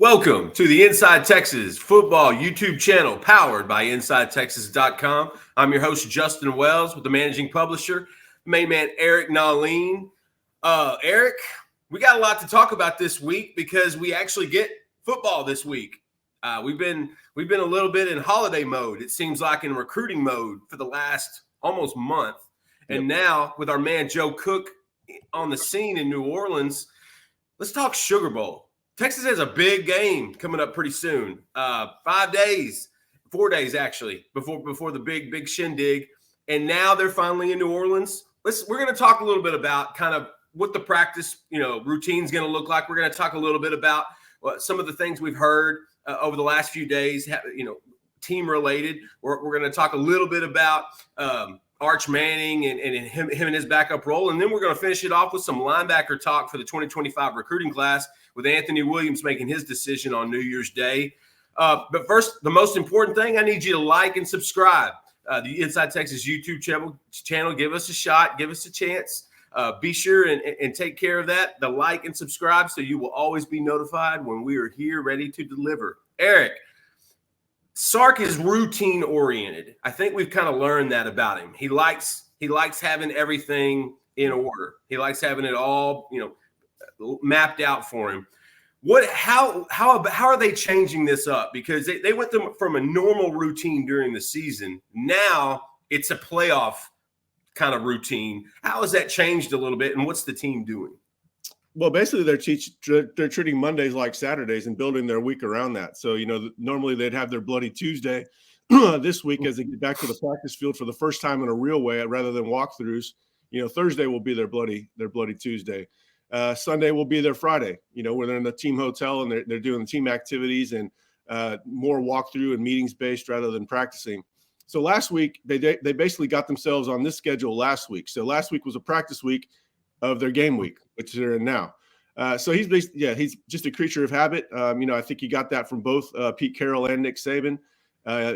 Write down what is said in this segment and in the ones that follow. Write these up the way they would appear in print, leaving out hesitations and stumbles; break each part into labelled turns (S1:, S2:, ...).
S1: Welcome to the Inside Texas Football YouTube channel powered by InsideTexas.com. I'm your host, Justin Wells, with the managing publisher, main man Eric Nalin. Eric, we got a lot to talk about this week because we actually get football this week. We've been a little bit in holiday mode, it seems like, in recruiting mode for the last almost month. And now with our man Joe Cook on the scene in New Orleans, let's talk Sugar Bowl. Texas has a big game coming up pretty soon. 4 days actually, before the big shindig. And now they're finally in New Orleans. We're going to talk a little bit about kind of what the practice, routine is going to look like. We're going to talk a little bit about some of the things we've heard over the last few days, team related. We're going to talk a little bit about Arch Manning and him and his backup role. And then we're going to finish it off with some linebacker talk for the 2025 recruiting class, with Anthony Williams making his decision on New Year's Day. But first, the most important thing, I need you to like and subscribe. The Inside Texas YouTube channel. Give us a shot. Give us a chance. Be sure and take care of that. The like and subscribe, so you will always be notified when we are here ready to deliver. Eric, Sark is routine oriented. I think we've kind of learned that about him. He likes having everything in order. He likes having it all, mapped out for him. How are they changing this up? Because they went from a normal routine during the season. Now it's a playoff kind of routine. How has that changed a little bit, and what's the team doing?
S2: Well, basically they're treating Mondays like Saturdays and building their week around that. So, normally they'd have their Bloody Tuesday this week as they get back to the practice field for the first time in a real way, rather than walkthroughs. Thursday will be their Bloody Tuesday. Sunday will be their Friday, where they're in the team hotel and they're doing team activities and more walkthrough and meetings based rather than practicing. So last week, they basically got themselves on this schedule last week. So last week was a practice week of their game week, which they're in now. So he's just a creature of habit. I think you got that from both Pete Carroll and Nick Saban.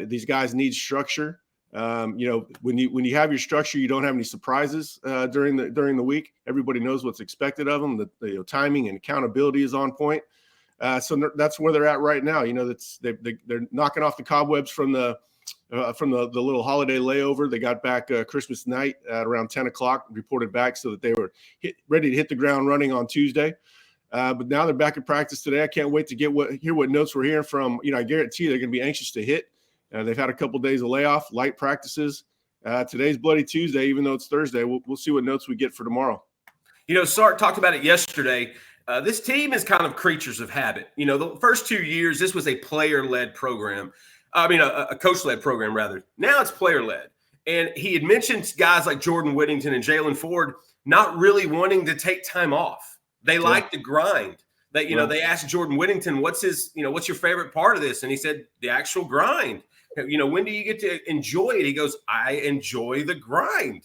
S2: These guys need structure. When you have your structure, you don't have any surprises during the week. Everybody knows what's expected of them. The timing and accountability is on point. So that's where they're at right now. They're knocking off the cobwebs from the little holiday layover. They got back Christmas night at around 10 o'clock, reported back so that they were ready to hit the ground running on Tuesday. But now they're back at practice today. I can't wait to hear what notes we're hearing from. I guarantee they're going to be anxious to hit. They've had a couple of days of layoff, light practices. Today's Bloody Tuesday, even though it's Thursday. We'll see what notes we get for tomorrow.
S1: Sark talked about it yesterday. This team is kind of creatures of habit. The first 2 years, this was a player-led program. A coach-led program, rather. Now it's player-led. And he had mentioned guys like Jordan Whittington and Jalen Ford not really wanting to take time off. They like the grind. They asked Jordan Whittington, what's your favorite part of this? And he said, the actual grind. When do you get to enjoy it? He goes, I enjoy the grind.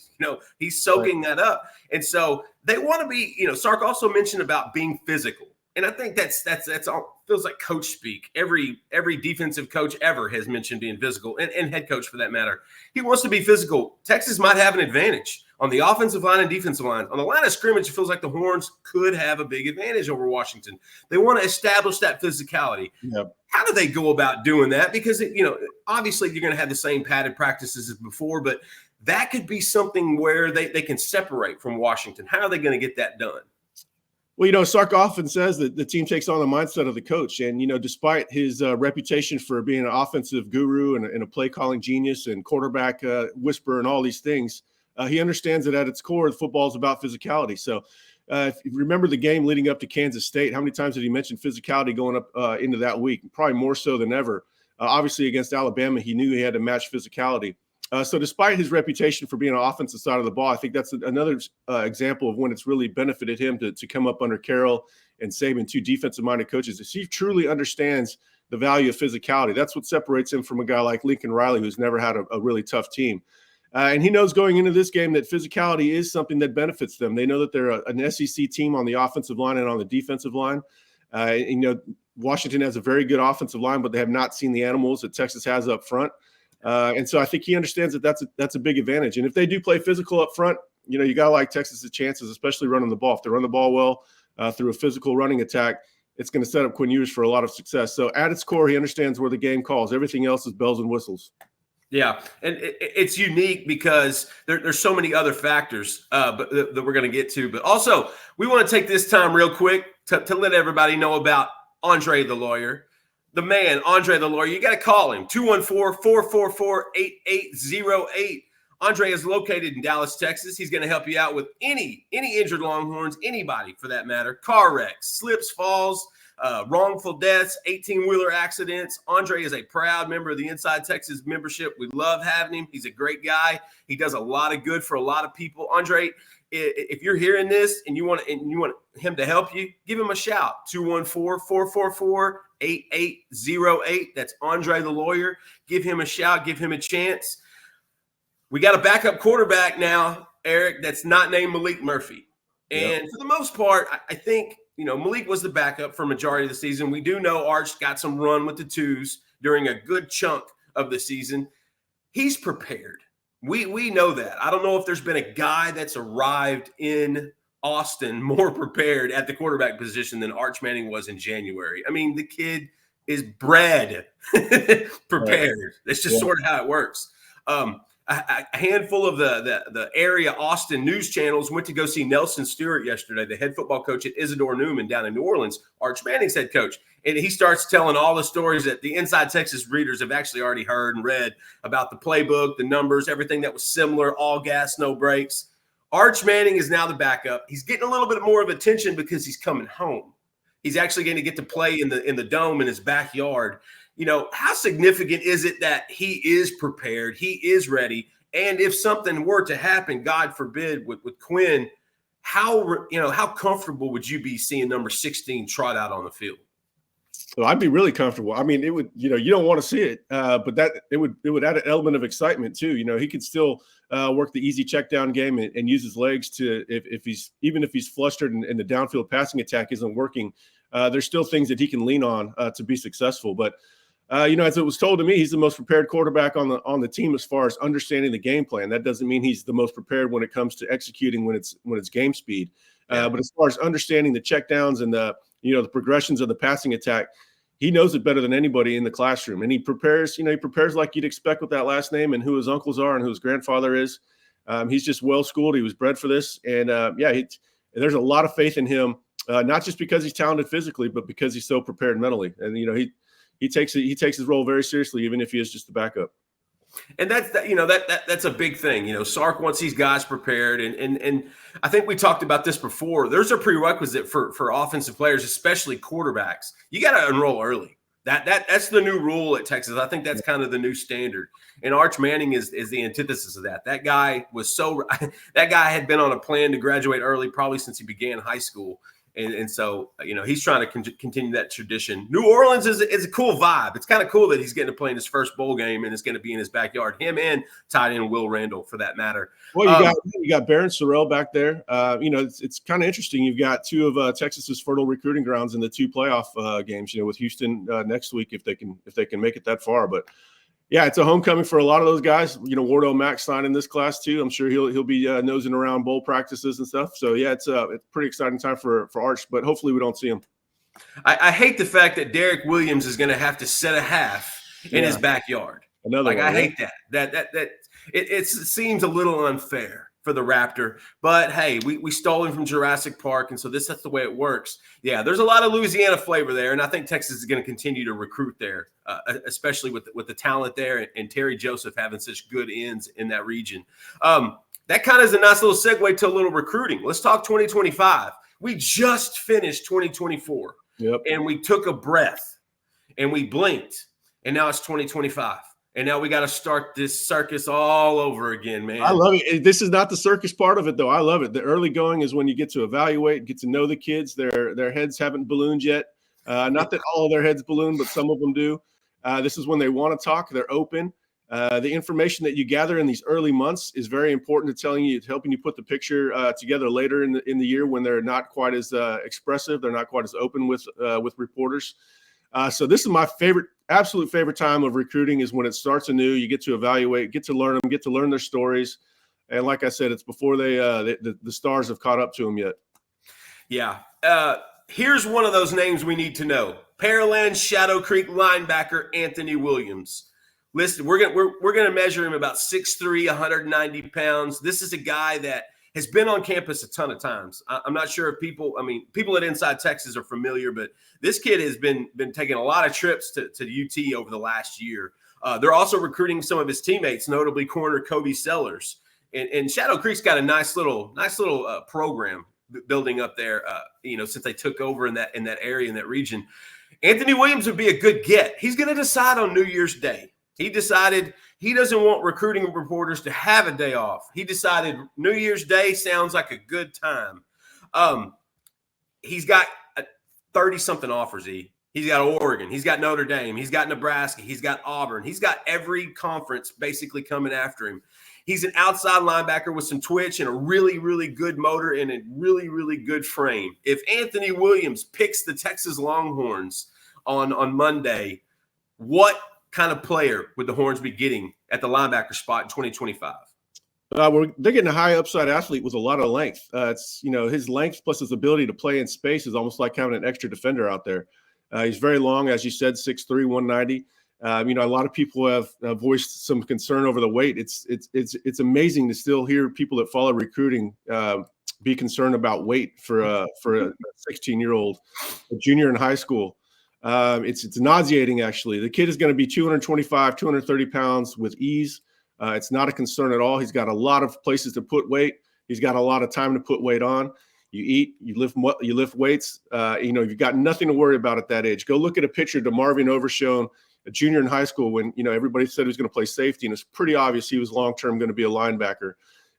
S1: He's soaking that up. And so they want to be, Sark also mentioned about being physical. And I think that's all feels like coach speak. Every defensive coach ever has mentioned being physical, and head coach for that matter. He wants to be physical. Texas might have an advantage on the offensive line and defensive line. On the line of scrimmage, it feels like the Horns could have a big advantage over Washington. They want to establish that physicality. Yep. How do they go about doing that? Because, obviously you're going to have the same padded practices as before, but that could be something where they can separate from Washington. How are they going to get that done?
S2: Well, Sark often says that the team takes on the mindset of the coach. And, despite his reputation for being an offensive guru and a play-calling genius and quarterback whisperer and all these things, he understands that at its core, football is about physicality. So if you remember the game leading up to Kansas State, how many times did he mention physicality going up into that week? Probably more so than ever. Obviously, against Alabama, he knew he had to match physicality. So despite his reputation for being an offensive side of the ball, I think that's another example of when it's really benefited him to come up under Carroll and Saban, two defensive-minded coaches. He truly understands the value of physicality. That's what separates him from a guy like Lincoln Riley, who's never had a really tough team. And he knows going into this game that physicality is something that benefits them. They know that they're an SEC team on the offensive line and on the defensive line. Washington has a very good offensive line, but they have not seen the animals that Texas has up front. And so I think he understands that that's a big advantage. And if they do play physical up front, you got to like Texas's chances, especially running the ball. If they run the ball well through a physical running attack, it's going to set up Quinn Ewers for a lot of success. So at its core, he understands where the game calls. Everything else is bells and whistles.
S1: Yeah, and it's unique because there's so many other factors but that we're going to get to. But also, we want to take this time real quick to let everybody know about Andre the Lawyer. The man, Andre the Lawyer. You got to call him, 214-444-8808. Andre is located in Dallas, Texas. He's going to help you out with any injured Longhorns, anybody for that matter, car wrecks, slips, falls, wrongful deaths, 18-wheeler accidents. Andre is a proud member of the Inside Texas membership. We love having him. He's a great guy. He does a lot of good for a lot of people. Andre, if you're hearing this and you want him to help you, give him a shout. 214-444-8808. That's Andre the Lawyer. Give him a shout. Give him a chance. We got a backup quarterback now, Eric, that's not named Malik Murphy. And for the most part, I think, Malik was the backup for majority of the season. We do know Arch got some run with the twos during a good chunk of the season. He's prepared. We know that. I don't know if there's been a guy that's arrived in Austin more prepared at the quarterback position than Arch Manning was in January. I mean, the kid is bred prepared. That's just sort of how it works. A handful of the area Austin news channels went to go see Nelson Stewart yesterday, the head football coach at Isidore Newman down in New Orleans, Arch Manning's head coach. And he starts telling all the stories that the Inside Texas readers have actually already heard and read about the playbook, the numbers, everything that was similar, all gas, no brakes. Arch Manning is now the backup. He's getting a little bit more of attention because he's coming home. He's actually going to get to play in the dome in his backyard. How significant is it that he is prepared, he is ready, and if something were to happen, God forbid, with Quinn, how comfortable would you be seeing number 16 trot out on the field?
S2: So I'd be really comfortable. I mean, it would, you don't want to see it, but that it would add an element of excitement too. He could still work the easy check down game and use his legs to, if he's flustered and the downfield passing attack isn't working, there's still things that he can lean on to be successful. But as it was told to me, he's the most prepared quarterback on the team as far as understanding the game plan. That doesn't mean he's the most prepared when it comes to executing when it's game speed. But as far as understanding the checkdowns and the progressions of the passing attack, he knows it better than anybody in the classroom. And he prepares like you'd expect with that last name and who his uncles are and who his grandfather is. He's just well schooled. He was bred for this, and there's a lot of faith in him, not just because he's talented physically, but because he's so prepared mentally. And he takes his role very seriously, even if he is just the backup.
S1: And that's a big thing. Sark wants these guys prepared, and I think we talked about this before. There's a prerequisite for offensive players, especially quarterbacks. You got to enroll early. That's the new rule at Texas. I think that's kind of the new standard. And Arch Manning is the antithesis of that. That guy had been on a plan to graduate early, probably since he began high school. And so, he's trying to continue that tradition. New Orleans is a cool vibe. It's kind of cool that he's getting to play in his first bowl game, and it's going to be in his backyard. Him and tight end Will Randall, for that matter.
S2: Well, you got Barron Sorrell back there. It's kind of interesting. You've got two of Texas's fertile recruiting grounds in the two playoff games. With Houston next week if they can make it that far, but. Yeah, it's a homecoming for a lot of those guys. Wardell Mack signed in this class too. I'm sure he'll be nosing around bowl practices and stuff. So yeah, it's a pretty exciting time for Arch, but hopefully we don't see him.
S1: I hate the fact that Derek Williams is going to have to set a half in his backyard. I hate that. It seems a little unfair for the Raptor, but hey, we stole him from Jurassic Park, and so that's the way it works. Yeah, there's a lot of Louisiana flavor there, and I think Texas is going to continue to recruit there, especially with the talent there and Terry Joseph having such good ends in that region. That kind of is a nice little segue to a little recruiting. Let's talk 2025. We just finished 2024, and we took a breath, and we blinked, and now it's 2025. And now we got to start this circus all over again, man.
S2: I love it. This is not the circus part of it, though. I love it. The early going is when you get to evaluate, get to know the kids. Their heads haven't ballooned yet. Not that all of their heads balloon, but some of them do. This is when they want to talk. They're open. The information that you gather in these early months is very important to helping you put the picture together later in the year when they're not quite as expressive. They're not quite as open with reporters. So this is my absolute favorite time of recruiting is when it starts anew. You get to evaluate, get to learn them, get to learn their stories. And like I said, it's before the stars have caught up to them yet.
S1: Yeah. Here's one of those names we need to know. Pearland Shadow Creek linebacker Anthony Williams. Listen, we're gonna measure him about 6'3", 190 pounds. This is a guy that has been on campus a ton of times. I'm not sure if people at Inside Texas are familiar, but this kid has been taking a lot of trips to UT over the last year. They're also recruiting some of his teammates, notably corner Kobe Sellers. And Shadow Creek's got a nice little program building up there. Since they took over in that area, in that region, Anthony Williams would be a good get. He's going to decide on New Year's Day. He decided he doesn't want recruiting reporters to have a day off. He decided New Year's Day sounds like a good time. He's got 30-something offers. He's got Oregon. He's got Notre Dame. He's got Nebraska. He's got Auburn. He's got every conference basically coming after him. He's an outside linebacker with some twitch and a really, really good motor and a really, really good frame. If Anthony Williams picks the Texas Longhorns on Monday, what kind of player would the Horns be getting at the linebacker spot in 2025?
S2: They're getting a high upside athlete with a lot of length. It's his length plus his ability to play in space is almost like having an extra defender out there. He's very long, as you said, 6'3", 190. A lot of people have voiced some concern over the weight. It's amazing to still hear people that follow recruiting be concerned about weight for a 16-year-old, a junior in high school. It's nauseating, actually. The kid is going to be 225, 230 pounds with ease. It's not a concern at all. He's got a lot of places to put weight. He's got a lot of time to put weight on. You eat, you lift weights. You've got nothing to worry about at that age. Go look at a picture of DeMarvion Overshone, a junior in high school, when everybody said he was going to play safety, and it's pretty obvious he was long-term going to be a linebacker.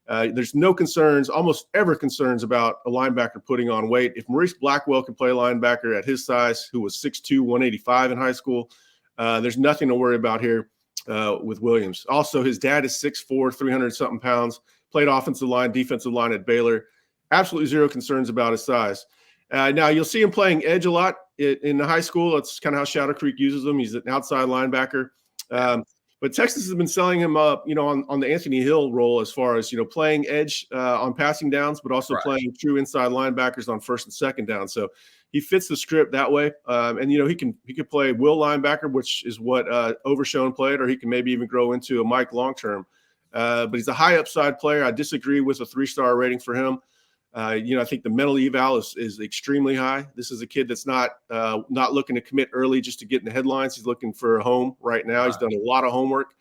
S2: There's no concerns, almost ever concerns about a linebacker putting on weight. If Maurice Blackwell can play linebacker at his size, who was 6'2", 185 in high school, there's nothing to worry about here with Williams. Also, his dad is 6'4", 300-something pounds, played offensive line, defensive line at Baylor. Absolutely zero concerns about his size. Now, you'll see him playing edge a lot in the high school. That's kind of how Shadow Creek uses him. He's an outside linebacker. But Texas has been selling him up, on the Anthony Hill role as far as, playing edge on passing downs, but also playing true inside linebackers on first and second down. So he fits the script that way. He can play will linebacker, which is what Overshone played, or he can maybe even grow into a Mike long-term. But he's a high upside player. I disagree with a 3-star rating for him. I think the mental eval is extremely high. This is a kid that's not looking to commit early just to get in the headlines. He's looking for a home right now. He's done a lot of homework.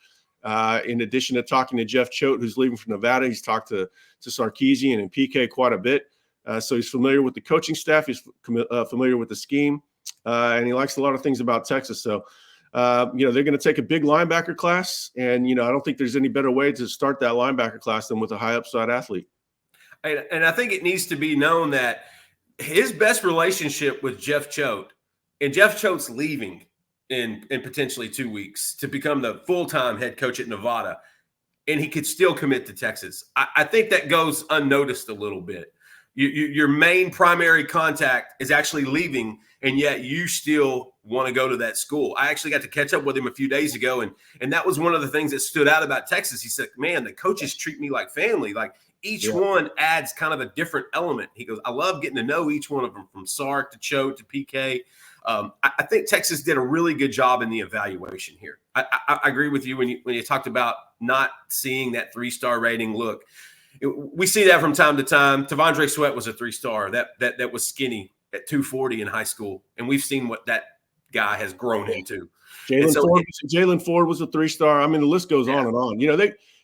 S2: In addition to talking to Jeff Choate, who's leaving from Nevada, he's talked to Sarkisian and PK quite a bit. So he's familiar with the coaching staff. He's familiar with the scheme, and he likes a lot of things about Texas. So, they're going to take a big linebacker class, and I don't think there's any better way to start that linebacker class than with a high upside athlete.
S1: And I think it needs to be known that his best relationship with Jeff Choate, and Jeff Choate's leaving in potentially 2 weeks to become the full-time head coach at Nevada, and he could still commit to Texas. I think that goes unnoticed a little bit. Your main primary contact is actually leaving, and yet you still want to go to that school. I actually got to catch up with him a few days ago, and that was one of the things that stood out about Texas. He said, man, the coaches treat me like family. Like, each one adds kind of a different element. He goes, I love getting to know each one of them, from Sark to Choate to PK. I think Texas did a really good job in the evaluation here. I agree with you when you talked about not seeing that 3-star rating. Look, we see that from time to time. Tavondre Sweat was a 3-star. That was skinny at 240 in high school, and we've seen what that guy has grown into.
S2: Jalen Ford was a 3-star. I mean, the list goes on and on.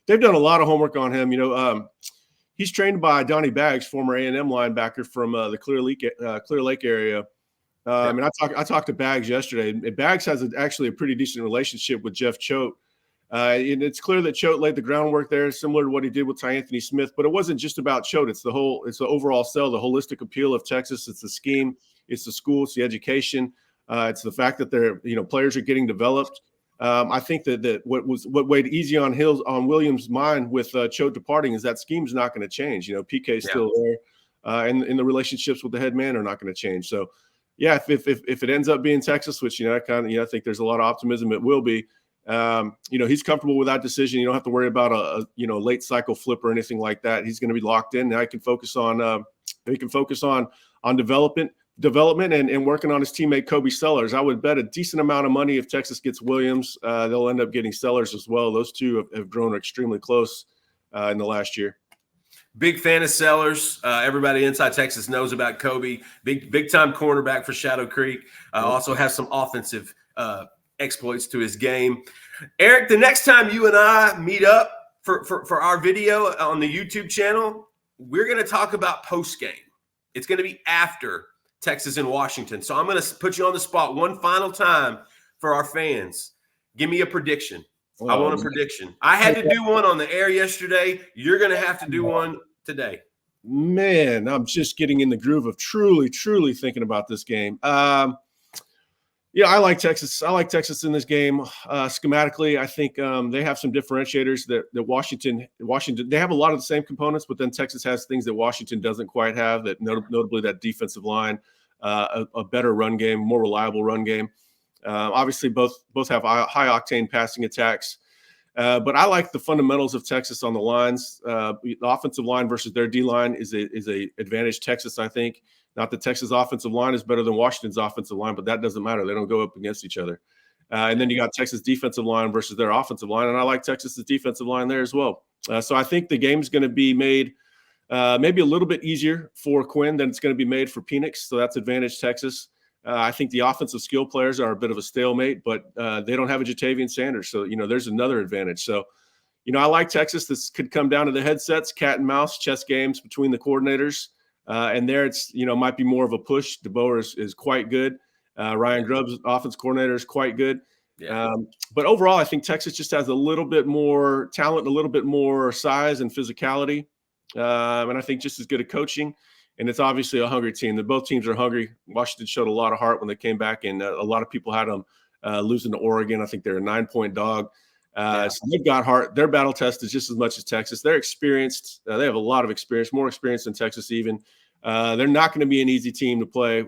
S2: They've done a lot of homework on him. He's trained by Donnie Baggs, former A&M linebacker from the Clear Lake area. And I talked to Baggs yesterday, and Baggs has actually a pretty decent relationship with Jeff Choate. And it's clear that Choate laid the groundwork there, similar to what he did with Anthony Smith. But it wasn't just about Choate. It's the overall sell, the holistic appeal of Texas. It's the scheme, it's the school, it's the education, it's the fact that players are getting developed. I think that what weighed easy on Williams' mind with Choate departing is that scheme's not going to change. PK is still there, and the relationships with the head man are not going to change. So, yeah, if it ends up being Texas, which I think there's a lot of optimism it will be. He's comfortable with that decision. You don't have to worry about a late cycle flip or anything like that. He's going to be locked in. Now he can focus on development, development and working on his teammate Kobe Sellers. I would bet a decent amount of money if Texas gets Williams, they'll end up getting Sellers as well. Those two have grown extremely close in the last year.
S1: Big fan of Sellers. Everybody inside Texas knows about Kobe. Big time cornerback for Shadow Creek. Also has some offensive exploits to his game. Eric, the next time you and I meet up for our video on the YouTube channel, we're going to talk about post game. It's going to be after Texas and Washington. So I'm going to put you on the spot one final time for our fans. Give me a prediction. I want a prediction. I had to do one on the air yesterday. You're going to have to do one today.
S2: Man, I'm just getting in the groove of truly thinking about this game. Yeah, I like Texas. I like Texas in this game. Schematically, I think they have some differentiators that Washington, they have a lot of the same components, but then Texas has things that Washington doesn't quite have, that notably that defensive line, a better run game, more reliable run game. Obviously, both have high octane passing attacks. But I like the fundamentals of Texas on the lines. The offensive line versus their D line is a advantage Texas, I think. Not that Texas' offensive line is better than Washington's offensive line, but that doesn't matter. They don't go up against each other. And then you got Texas' defensive line versus their offensive line, and I like Texas' defensive line there as well. So I think the game's going to be made maybe a little bit easier for Quinn than it's going to be made for Penix. So that's advantage Texas. I think the offensive skill players are a bit of a stalemate, but they don't have a Jatavian Sanders. So, there's another advantage. So, I like Texas. This could come down to the headsets, cat and mouse, chess games between the coordinators. And there it's, might be more of a push. DeBoer is quite good. Ryan Grubb's offense coordinator is quite good.
S1: Yeah.
S2: But overall, I think Texas just has a little bit more talent, a little bit more size and physicality. And I think just as good at coaching. And it's obviously a hungry team. Both teams are hungry. Washington showed a lot of heart when they came back, and a lot of people had them losing to Oregon. I think they're a 9-point dog. So they've got heart. Their battle test is just as much as Texas. They're experienced. They have a lot of experience, more experience than Texas even. They're not going to be an easy team to play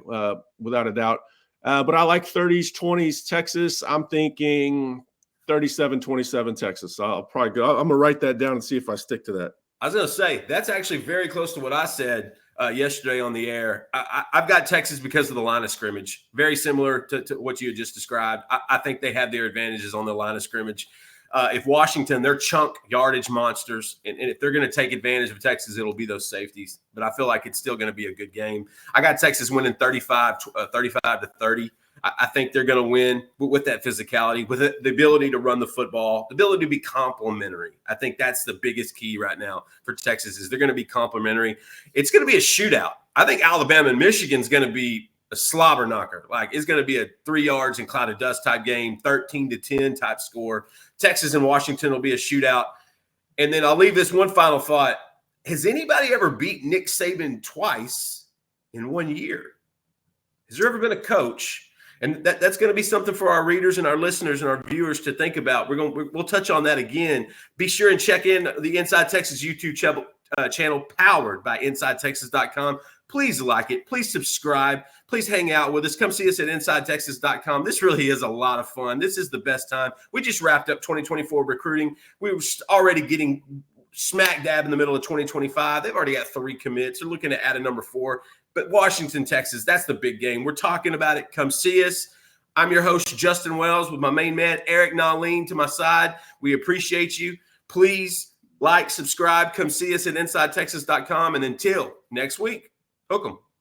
S2: without a doubt. But I like 30s, 20s Texas. I'm thinking 37-27 Texas. I'll probably go. I'm going to write that down and see if I stick to that.
S1: I was going to say, that's actually very close to what I said yesterday on the air. I've got Texas because of the line of scrimmage. Very similar to what you had just described. I think they have their advantages on the line of scrimmage. If Washington, they're chunk yardage monsters, and if they're going to take advantage of Texas, it'll be those safeties. But I feel like it's still going to be a good game. I got Texas winning 35-30. I think they're going to win with that physicality, with the ability to run the football, the ability to be complementary. I think that's the biggest key right now for Texas is they're going to be complementary. It's going to be a shootout. I think Alabama and Michigan's going to be a slobber knocker. Like, it's going to be a 3 yards and cloud of dust type game, 13-10 type score. Texas and Washington will be a shootout. And then I'll leave this one final thought. Has anybody ever beat Nick Saban twice in 1 year? Has there ever been a coach? And that's going to be something for our readers and our listeners and our viewers to think about. We'll touch on that again. Be sure and check in the Inside Texas YouTube channel powered by InsideTexas.com. Please like it. Please subscribe. Please hang out with us. Come see us at InsideTexas.com. This really is a lot of fun. This is the best time. We just wrapped up 2024 recruiting. We were already getting smack dab in the middle of 2025. They've already got 3 commits. They're looking to add a number 4. But Washington, Texas, that's the big game. We're talking about it. Come see us. I'm your host, Justin Wells, with my main man, Eric Nalin, to my side. We appreciate you. Please like, subscribe. Come see us at InsideTexas.com. And until next week, hook 'em.